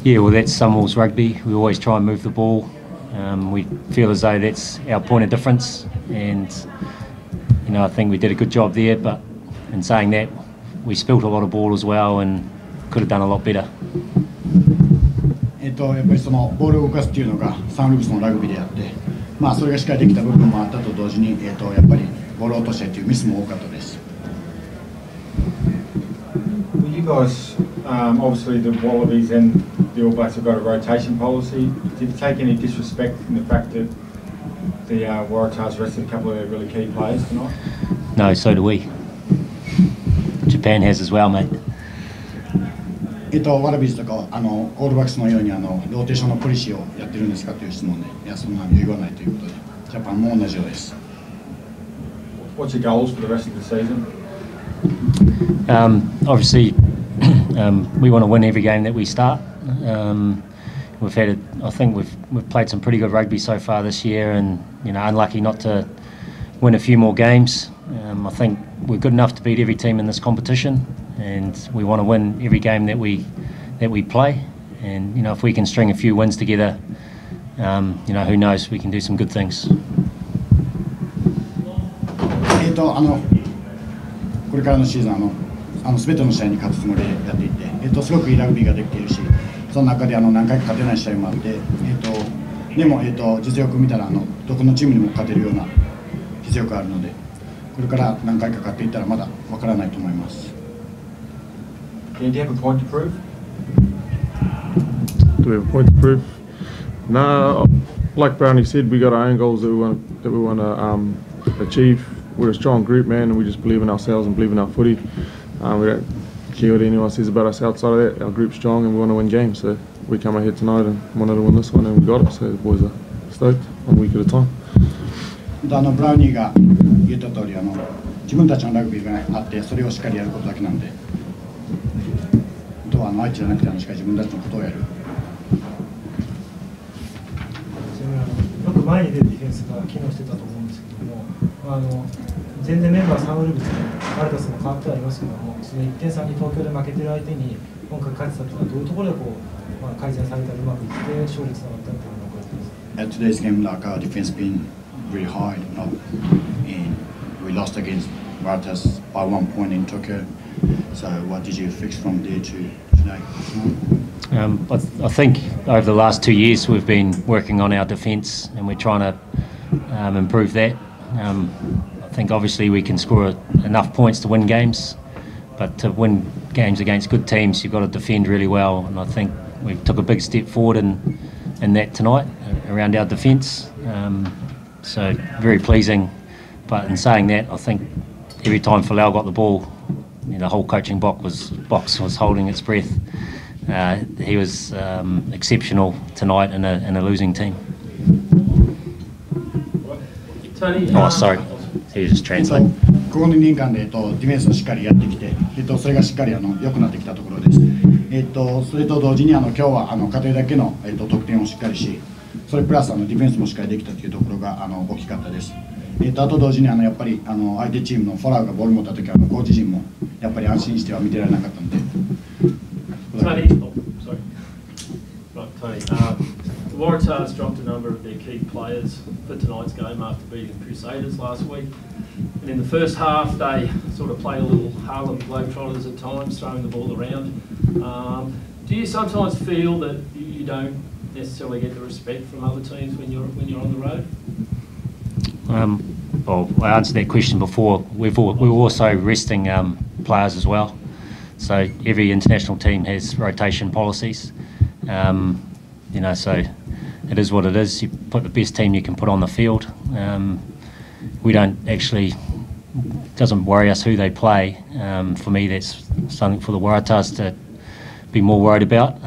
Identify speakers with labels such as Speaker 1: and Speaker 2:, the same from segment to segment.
Speaker 1: Yeah, well, that's Sunwolves rugby. We always try and move the ball. We feel as though that's our point of difference, and I think we did a good job there. But in saying that, we spilt a lot of ball as well, and could have done a lot better.
Speaker 2: やっぱりそのボールを動かすっていうのがサンルーブスのラグビーであって、それがしっかりできた部分もあったと同時に、やっぱりボールを落としたりというミスも多かったです。
Speaker 3: Well, you guys, obviously the Wallabies and the All Blacks have got a rotation policy. Did you take any disrespect in the fact that the Waratahs rested a couple of their really key players tonight?
Speaker 1: No, so do we. Japan has as well, mate.
Speaker 2: ワラビーズとかオールバックスのようにローテーションのポリシーをやってるんですかという質問で、いや、そんなに言わないということで、ジャパンも同じようです。
Speaker 3: What's your goals for the rest of the season?
Speaker 1: Obviously, we want to win every game that we start. We've had, I think we've played some pretty good rugby so far this year, and unlucky not to win a few more games. I think we're good enough to beat every team in this competition, and we want to win every game that we play. And if we can string a few wins together, who knows, we can do some good things.
Speaker 2: これからのシーズン全ての試合に勝つつもりでやっていて、すごくいいラグビーができているし、その中で何回か勝てない試合もあって、でも実力を見たらどこのチームにも勝てるような実力があるので、これから何回か勝っていったらまだわからないと思います。
Speaker 3: Do you have a point to prove?
Speaker 4: Do we have a point to prove? No, like Brownie said, we got our own goals that we want to achieve. We're a strong group, man, and we just believe in ourselves and believe in our footy. We don't care what anyone says about us outside of that. Our group's strong and we want to win games, so we come ahead tonight and wanted to win this one, and we got it. So the boys are stoked, 1 week at a time.
Speaker 2: ブラウニーが言った通り、自分たちのラグビーがあって、それをしっかりやることだけなんで、相手じゃなくてしっかり自分たちのことをやる。
Speaker 5: よく前に出るディフェンスが機能してたと思うんですけども、全然メンバーサンウルブスとワラタスも変わってはいますけども、その1点差に東京で負けてる相手に今回勝ってたというのはどういうところで改善されたらうまくいって勝利につながったというのを覚えています。
Speaker 2: Today's game, like our defense being really high, and we lost against Waratahs by 1 point in Tokyo. So what did you fix from there to today?
Speaker 1: I think over the last 2 years we've been working on our defence, and we're trying to improve that. I think obviously we can score enough points to win games, but to win games against good teams you've got to defend really well, and I think we took a big step forward in that tonight around our defence. So very pleasing, but in saying that, I think every time Folau got the ball, the whole coaching box was holding its breath. He was exceptional tonight in a losing team.
Speaker 5: Tony,
Speaker 1: oh, sorry, he was just translating.
Speaker 2: ここ2年間でディフェンスをしっかりやってきて、それがしっかり良くなってきたところです。それと同時に今日は家庭だけの得点をしっかりし、それプラスディフェンスもしっかりできたというところが大きかったです。あと同時にやっぱり相手チームのフォラーがボール持ったときはコーチ陣もやっぱり安心しては見てられなかったので。
Speaker 6: Tony, the Waratahs dropped a number of their key players for tonight's game after beating Crusaders last week. And in the first half, they sort of played a little Harlem Globetrotters at times, throwing the ball around. Do you sometimes feel that you don't necessarily get the respect from other teams when you're on the road?
Speaker 1: Well, I answered that question before. We're also resting players as well. So every international team has rotation policies. So it is what it is. You put the best team you can put on the field. We don't actually, doesn't worry us who they play. For me, that's something for the Waratahs to be more worried about.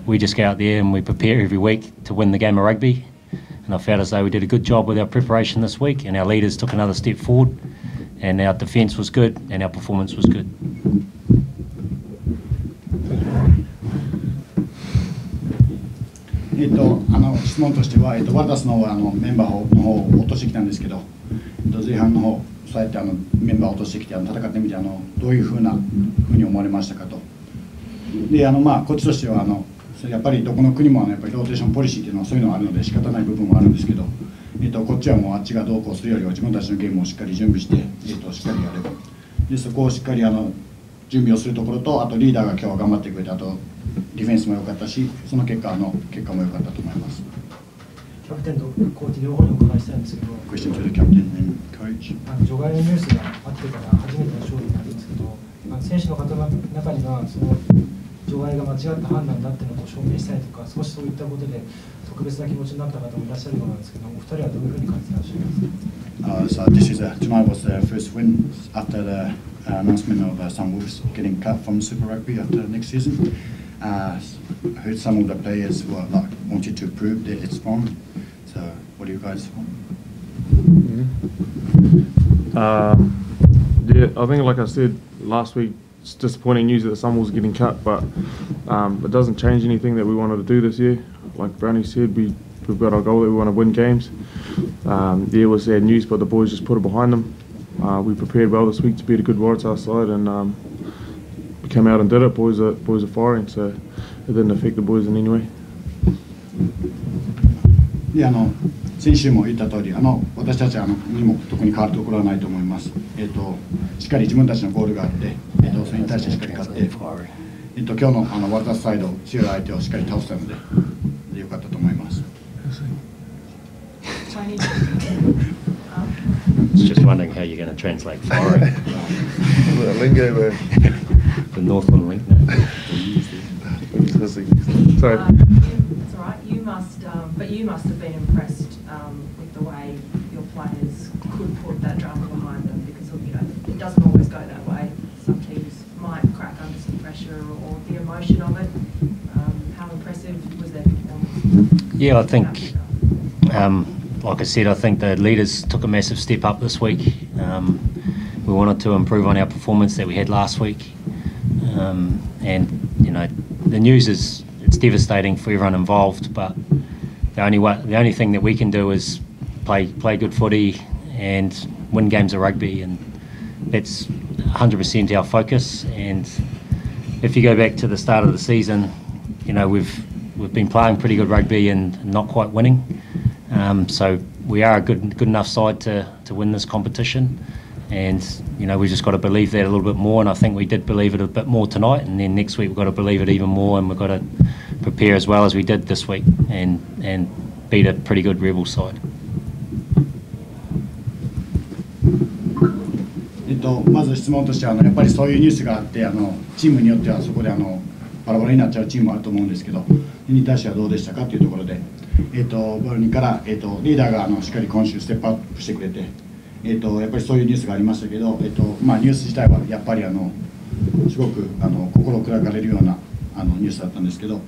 Speaker 1: We just go out there and we prepare every week to win the game of rugby. And I felt as though we did a good job with our preparation this week, and our leaders took another step forward, and our defence was good, and our performance was good.
Speaker 2: 質問としては、ワラタスの方はメンバーの方を落としてきたんですけど、前半の方そうやってメンバーを落としてきて戦ってみてどういうふうに思われましたかと。でまあ、こっちとしてはやっぱりどこの国もやっぱりローテーションポリシーっていうのはそういうのがあるので仕方ない部分もあるんですけど、こっちはもうあっちがどうこうするよりは自分たちのゲームをしっかり準備して、しっかりやればでそこをしっかり準備をするところと、あとリーダーが今日は頑張ってくれて、あとディフェンスも良かったし、その結果も良かったと思います。
Speaker 5: キャプテンとコーチ両方にお伺いしたいんですけど、
Speaker 2: Question to the captain and coach.
Speaker 5: 除外のニュースがあってから初めての勝利になるんですけど、選手の方の中にはその除外が間違った判断だっていうのを証明したりとか、少しそういったことで特別な気持ちになった方もいらっしゃるようなんですけど、お二人はどういうふうに感じていらっしゃいますか？
Speaker 2: So this is tonight was the first win after the announcement of Sunwolves getting cut from Super Rugby after next season. I heard some of the players were wanted to prove that it's wrong. So what do you guys want?
Speaker 4: Yeah, I think like I said last week, it's disappointing news that the Sunwolves are getting cut, but it doesn't change anything that we wanted to do this year. Like Brownie said, we've got our goal that we want to win games. Yeah, it was sad news, but the boys just put it behind them. We prepared well this week to beat a good Waratahs side, and we came out and did it. Boys are firing, so it didn't affect the boys in any way.
Speaker 2: で先週も言った通り、私たちにも特に変わるところはないと思います。しっかり自分たちのゴールがあって、それに対してしっかり勝って、今日のワルタスサイド強い相手をしっかり倒したので、良かったと思います。
Speaker 1: Just wondering how you're going to translate firing.
Speaker 4: The lingo word.
Speaker 1: The Northland link.
Speaker 4: Sorry.
Speaker 7: It's all right. You must have been impressed with the way your players could put that drama behind them, because it doesn't always go that way. Some teams might crack under some pressure or the emotion of it. How impressive was their performance?
Speaker 1: Yeah, I think, like I said, I think the leaders took a massive step up this week. We wanted to improve on our performance that we had last week, and the news is it's devastating for everyone involved. But the only thing that we can do is play good footy and win games of rugby, and that's 100% our focus. And if you go back to the start of the season, we've been playing pretty good rugby and not quite winning. So we are a good enough side to win this competition, and we just got to believe that a little bit more. And I think we did believe it a bit more tonight, and then next week we've got to believe it even more, and we've got to prepare as well as we did this week and beat a pretty good Rebel side.
Speaker 2: まず質問としてはやっぱりそういうニュースがあって、チームによってはそこでバラバラになっちゃうチームもあると思うんですけど、に対してはどうでしたかというところで、バルニーから、リーダーがしっかり今週ステップアップしてくれて、やっぱりそういうニュースがありましたけど、ニュース自体はやっぱりすごく心砕かれるようなニュースだったんですけど、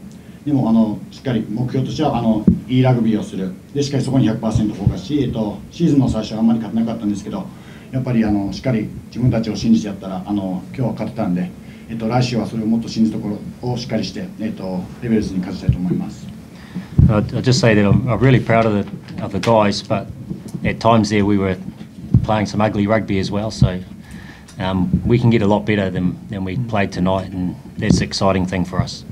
Speaker 2: でもしっかり目標としてはいいラグビーをする、でしっかりそこに 100% フォーカスし、シーズンの最初はあんまり勝てなかったんですけど、やっぱりしっかり自分たちを信じてやったら今日は勝てたんで、来週はそれをもっと信じるところをしっかりして、レベルズに勝ちたいと思います。
Speaker 1: I'll just say that I'm really proud of the guys, but at times there we were playing some ugly rugby as well, so we can get a lot better than we played tonight, and that's the exciting thing for us.